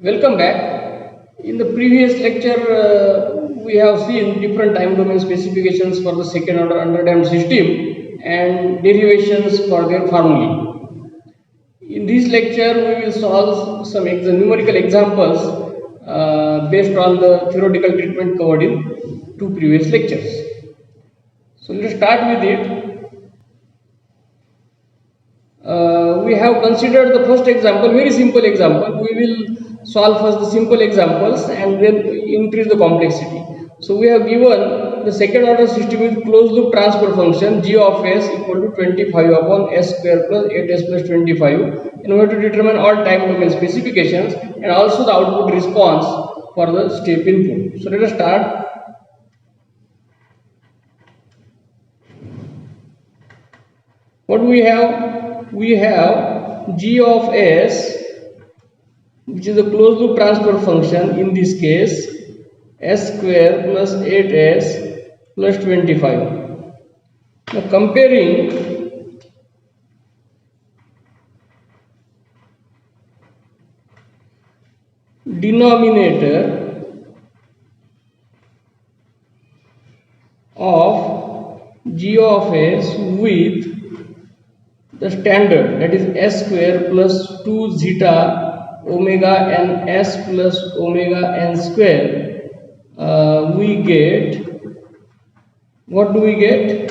Welcome back. In the previous lecture, we have seen different time domain specifications for the second order underdamped system and derivations for their formulae. In this lecture, we will solve some numerical examples based on the theoretical treatment covered in two previous lectures. So let's start with it. We have considered the first example, very simple example. We will solve first the simple examples and then increase the complexity. So we have given the second order system with closed loop transfer function g of s equal to 25 upon s square plus 8s plus 25, and we have to determine all time domain specifications and also the output response for the step input. So let us start. What we have? We have g of s, which is a closed loop transfer function, in this case s square plus 8s plus 25. Now comparing denominator of g of s with the standard, that is s square plus 2 zeta omega n s plus omega n square, we get, what do we get?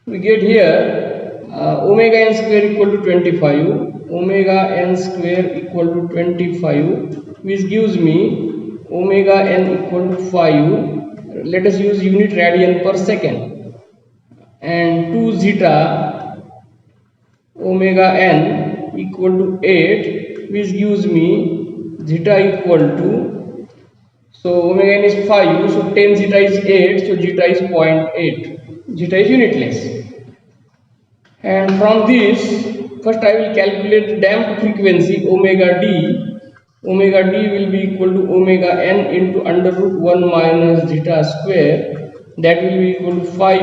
We get here omega n square equal to 25, omega n square equal to 25, which gives me omega n equal to 5. Let us use unit radian per second, and 2 zeta omega n equal to 8, which gives me zeta equal to, so omega n is 5, so 10 zeta is 8, so zeta is 0.8, zeta is unitless. And from this, first I will calculate damped frequency omega d. Omega d will be equal to omega n into under root 1 minus zeta square, that will be equal to 5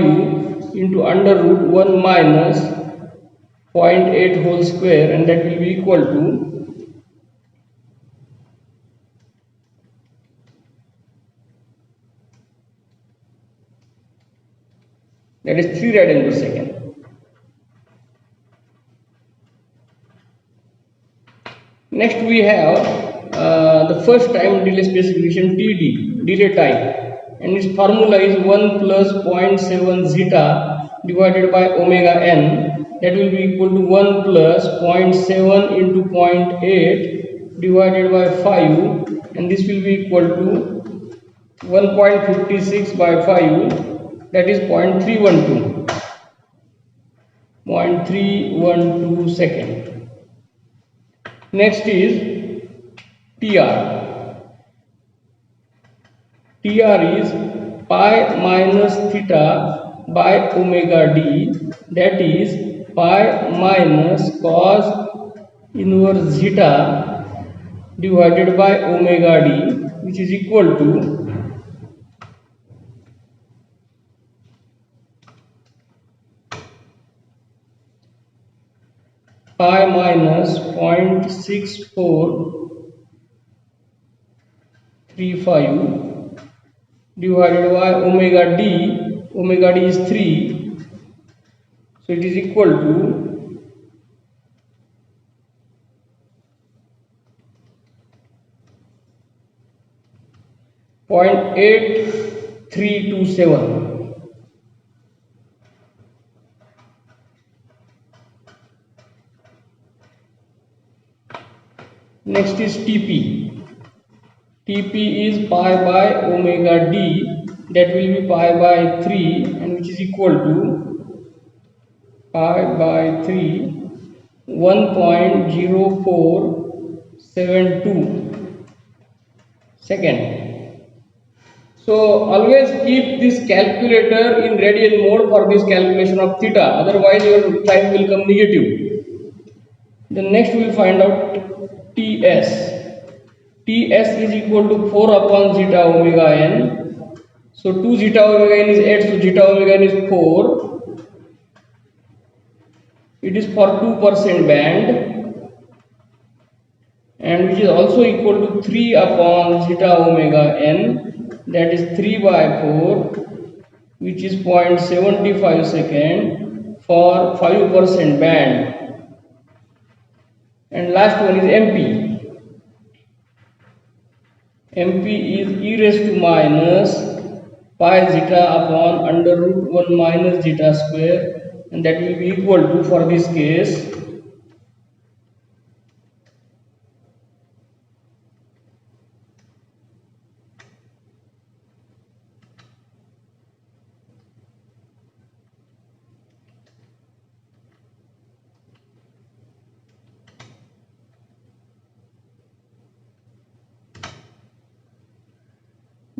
into under root 1 minus 0.8 whole square, and that will be equal to that is 3 radian per second. Next we have the first time delay specification TD, delay time, and its formula is 1 plus 0.7 zeta divided by omega n, that will be equal to 1 plus 0.7 into 0.8 divided by 5, and this will be equal to 1.56 by 5, that is 0.312 second. Next is TR. TR is pi minus theta by omega d, that is pi minus cos inverse zeta divided by omega d, which is equal to pi minus 0.6435 divided by omega d. Omega d is 3, so it is equal to 0.8327. Next is TP. TP is pi by omega d, that will be pi by 3, and which is equal to pi by 3 1.0472 second. So always keep this calculator in radian mode for this calculation of theta, otherwise your time will come negative. Then next we will find out TS. TS is equal to 4 upon zeta omega n. So 2 zeta omega n is 8, so zeta omega n is 4. It is for 2% band, and which is also equal to 3 upon zeta omega n, that is 3 by 4, which is 0.75 second for 5% band. And last one is MP. MP is e raised to minus pi zeta upon under root 1 minus zeta square, and that will be equal to, for this case,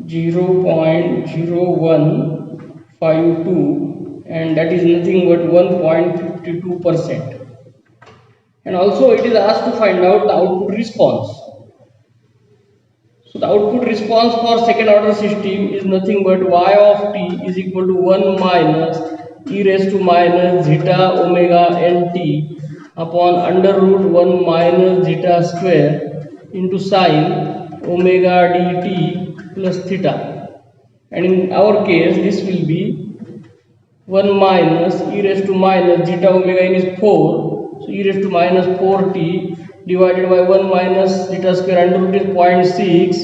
0.0152, and that is nothing but 1.52%. And also it is asked to find out the output response. So the output response for second order system is nothing but y of t is equal to 1 minus e raised to minus zeta omega nt upon under root 1 minus zeta square into sine omega dt plus theta. And in our case this will be 1 minus e raised to minus zeta omega n is 4, so e raised to minus 4t divided by 1 minus zeta square under root is 0.6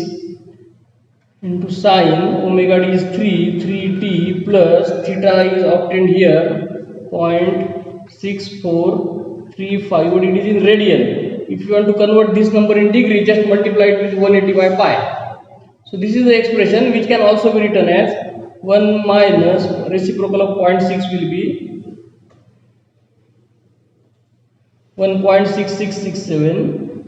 into sine omega d is 3t plus theta is obtained here 0.6435, but it is in radian. If you want to convert this number in degree, just multiply it with 180 by pi. So this is the expression which can also be written as 1 minus reciprocal of 0.6 will be 1.6667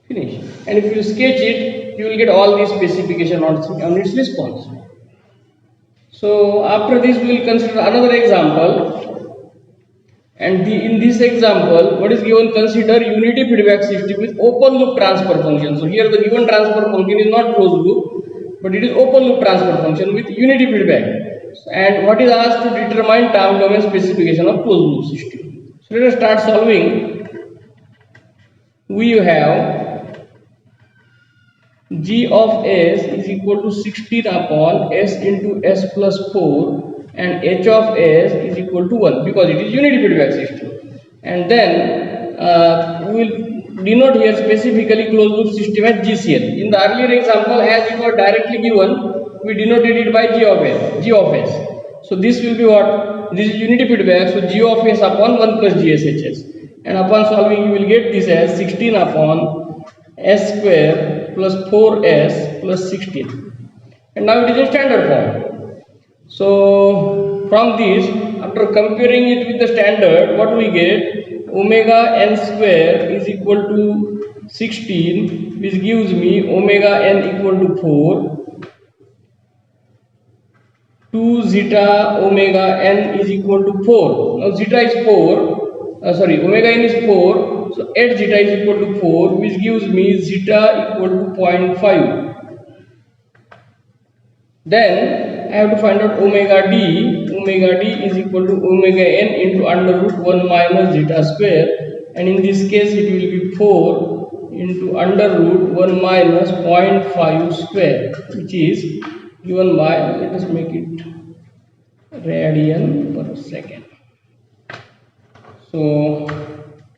finish. And if you sketch it, you will get all these specification on its response. So after this we will consider another example, and in this example what is given, consider unity feedback system with open loop transfer function. So here the given transfer function is not closed loop, but it is open loop transfer function with unity feedback. And what is asked to determine time domain specification of closed loop system. So let us start solving. We have g of s is equal to 16 upon s into s plus 4, and h of s is equal to 1 because it is unity feedback system. And then we will denote here specifically closed loop system as GCL. In the earlier example, as it was directly given, we denoted it by g of s. So this will be what? This is unity feedback, so g of s upon 1 plus GSHS. And upon solving you will get this as 16 upon s square plus 4s plus 16, and now it is a standard form. So from this, after comparing it with the standard, what we get? Omega n square is equal to 16, which gives me omega n equal to 4, 2 zeta omega n is equal to 4. Now zeta is 4, omega n is 4, so 8 zeta is equal to 4, which gives me zeta equal to 0.5. Then I have to find out omega d. Omega d is equal to omega n into under root 1 minus zeta square, and in this case it will be 4 into under root 1 minus 0.5 square, which is given by, let us make it radian per second. So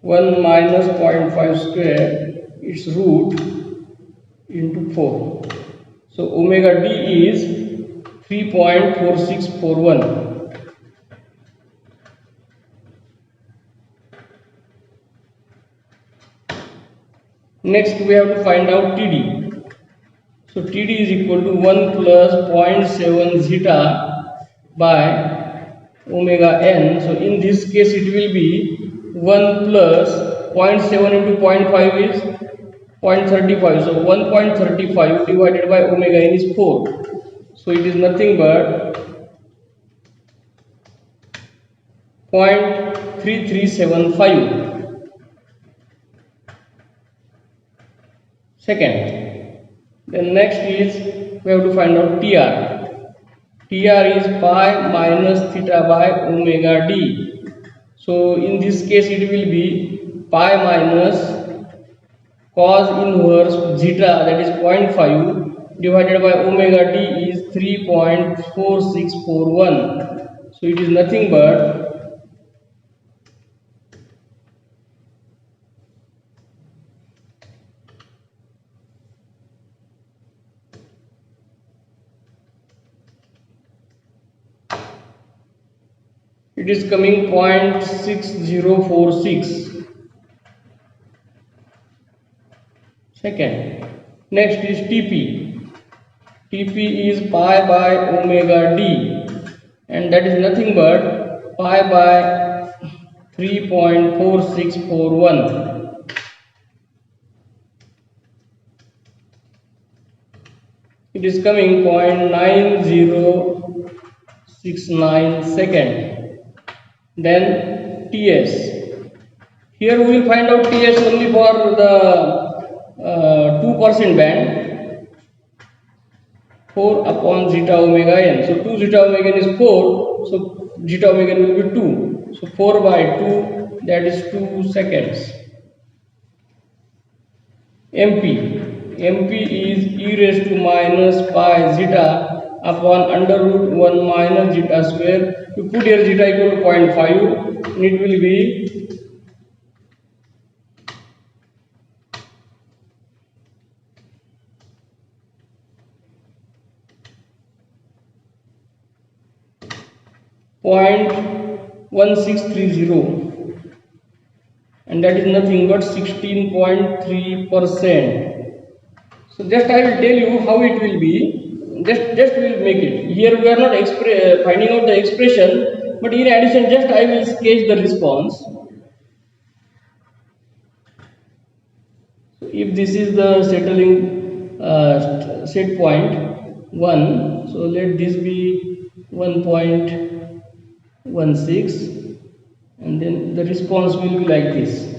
1 minus 0.5 square, its root into 4. So omega d is 3.4641. Next we have to find out TD. So TD is equal to 1 plus 0.7 zeta by omega n. So in this case it will be 1 plus 0.7 into 0.5 is 0.35. So 1.35 divided by omega n is 4. So it is nothing but 0.3375. second. Then next is we have to find out TR. TR is pi minus theta by omega d. So in this case it will be pi minus cos inverse zeta, that is 0.5, divided by omega d is 3.4641. So it is nothing but it is coming 0.6046. Second. Next is TP. TP is pi by omega d, and that is nothing but pi by 3.4641. It is coming 0.9069 second. Then TS. Here we will find out TS only for the 2% band, 4 upon zeta omega n. So 2 zeta omega n is 4, so zeta omega n will be 2. So 4 by 2, that is 2 seconds. MP. MP is e raised to minus pi zeta upon under root 1 minus zeta square. You put here zeta equal to 0.5, and it will be .1630, and that is nothing but 16.3%. So just I will tell you how it will be. Just we will make it. Here we are not finding out the expression, but in addition just I will sketch the response. So if this is the settling set point 1, so let this be 1.16, and then the response will be like this.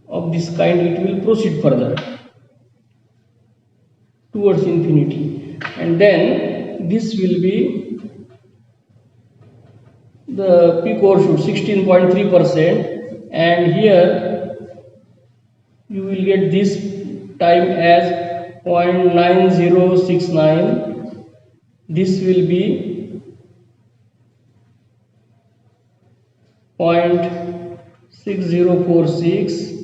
Of this kind, it will proceed further towards infinity, and then this will be the peak overshoot 16.3%, and here you will get this time as 0.9069. This will be 0.6046.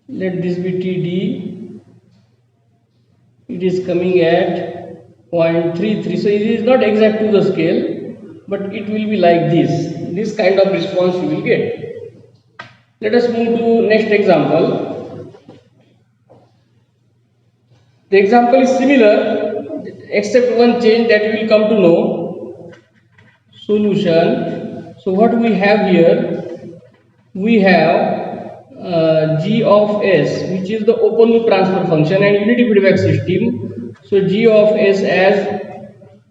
Let this be TD. It is coming at 0.33. So it is not exact to the scale, but it will be like this. This kind of response you will get. Let us move to next example. The example is similar, except one change that we will come to know. Solution. So what we have here, we have G of S, which is the open loop transfer function and unity feedback system. So G of S as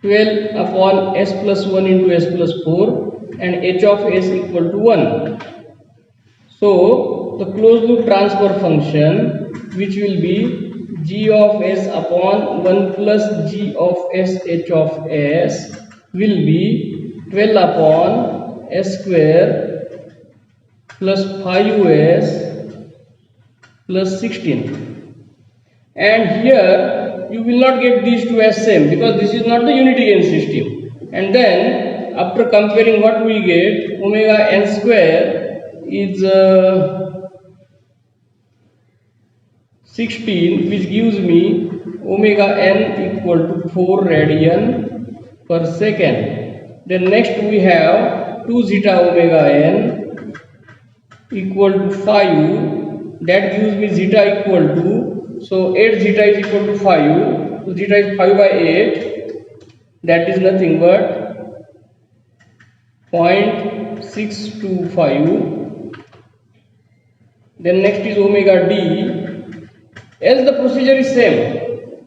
12 upon S plus 1 into S plus 4, and H of S equal to 1. So the closed loop transfer function, which will be G of S upon 1 plus G of S H of S, will be 12 upon S square plus 5S plus 16. And here you will not get these two as same, because this is not the unity gain system. And then after comparing, what we get, omega n square is 16, which gives me omega n equal to 4 radian per second. Then next we have 2 zeta omega n equal to 5, that gives me zeta equal to, so 8 zeta is equal to 5, so zeta is 5 by 8, that is nothing but 0.625. Then next is omega d, else the procedure is same.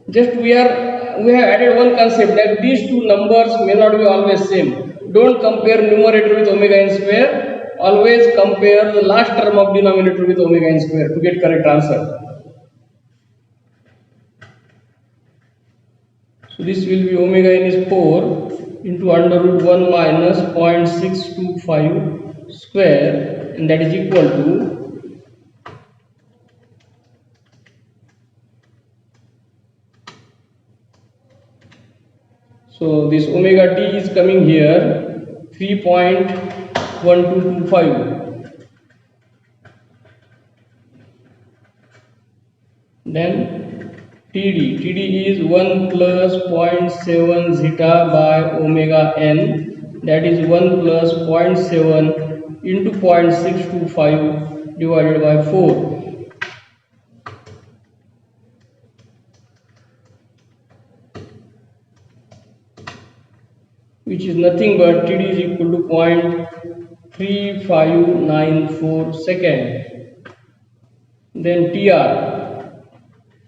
Just we have added one concept that these two numbers may not be always same. Don't compare numerator with omega n square. Always compare the last term of denominator with omega n square to get correct answer. So this will be omega n is 4 into under root 1 minus 0.625 square, and that is equal to so this omega t is coming here 3.1225. Then TD is 1 plus 0.7 zeta by omega n, that is 1 plus 0.7 into 0.625 divided by 4. Which is nothing but TD is equal to 0.3594 second. Then TR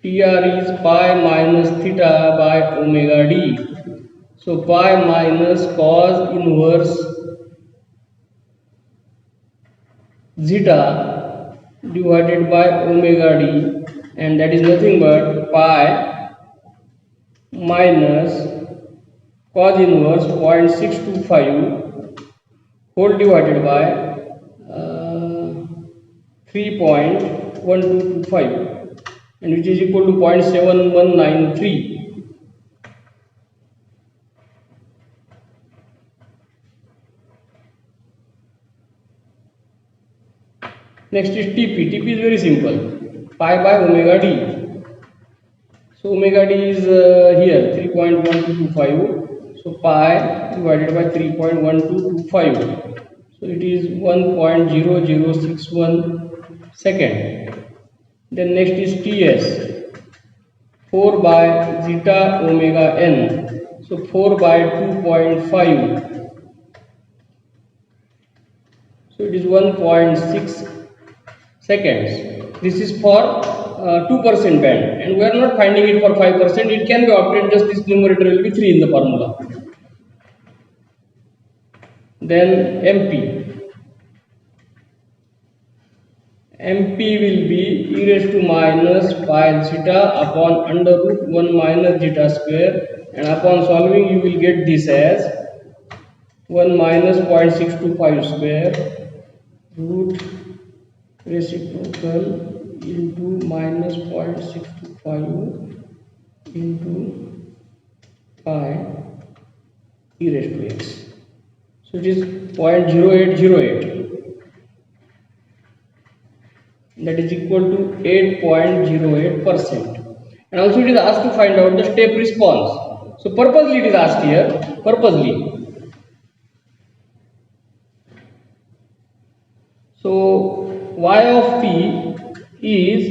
is pi minus theta by omega d. So pi minus cos inverse zeta divided by omega d, and that is nothing but pi minus cos inverse 0.625 whole divided by 3.1225, and which is equal to 0.7193. Next is TP. TP is very simple, pi by omega d. So omega d is here 3.1225. So pi divided by 3.1225. So it is 1.0061 second. Then next is TS, 4 by zeta omega n. So 4 by 2.5. So it is 1.6 seconds. This is for 2% band, and we are not finding it for 5%. It can be obtained, just this numerator will be 3 in the formula. Then MP will be e raised to minus pi zeta upon under root 1 minus zeta square, and upon solving you will get this as 1 minus 0.625 square root reciprocal into minus 0.625 into pi e raised to x. So it is 0.0808, that is equal to 8.08%. And also it is asked to find out the step response. So purposely it is asked here, purposely. So y of t is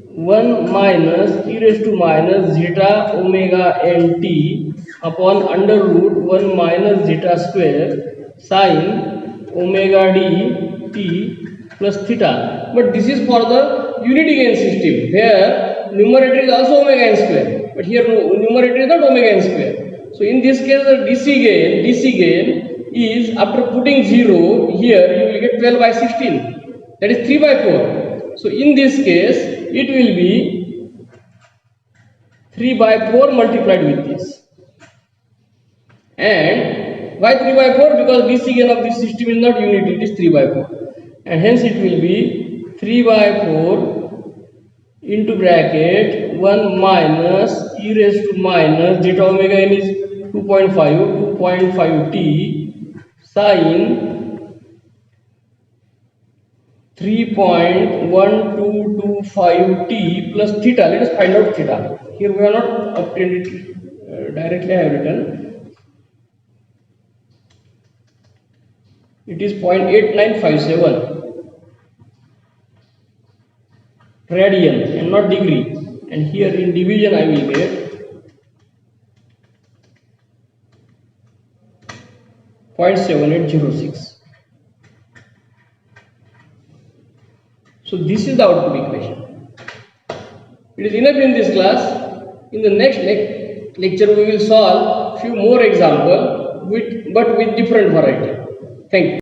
1 minus e raised to minus zeta omega n t upon under root 1 minus zeta square sin omega d t plus theta. But this is for the unity gain system, where numerator is also omega n square, but here numerator is not omega n square. So in this case the DC gain is, after putting 0 here, you will get 12 by 16, that is 3 by 4. So in this case it will be 3 by 4 multiplied with this. And why 3 by 4? Because DC gain of this system is not unity, it is 3 by 4. And hence it will be 3 by 4 into bracket 1 minus e raised to minus zeta omega n is 2.5 t sin 3.1225 t plus theta. Let us find out theta. Here we have not obtained it directly, I have written. It is 0.8957 radian and not degree. And here in division I will get 0.7806. So this is the output equation. It is enough in this class. In the next lecture we will solve few more example but with different variety. Thank you.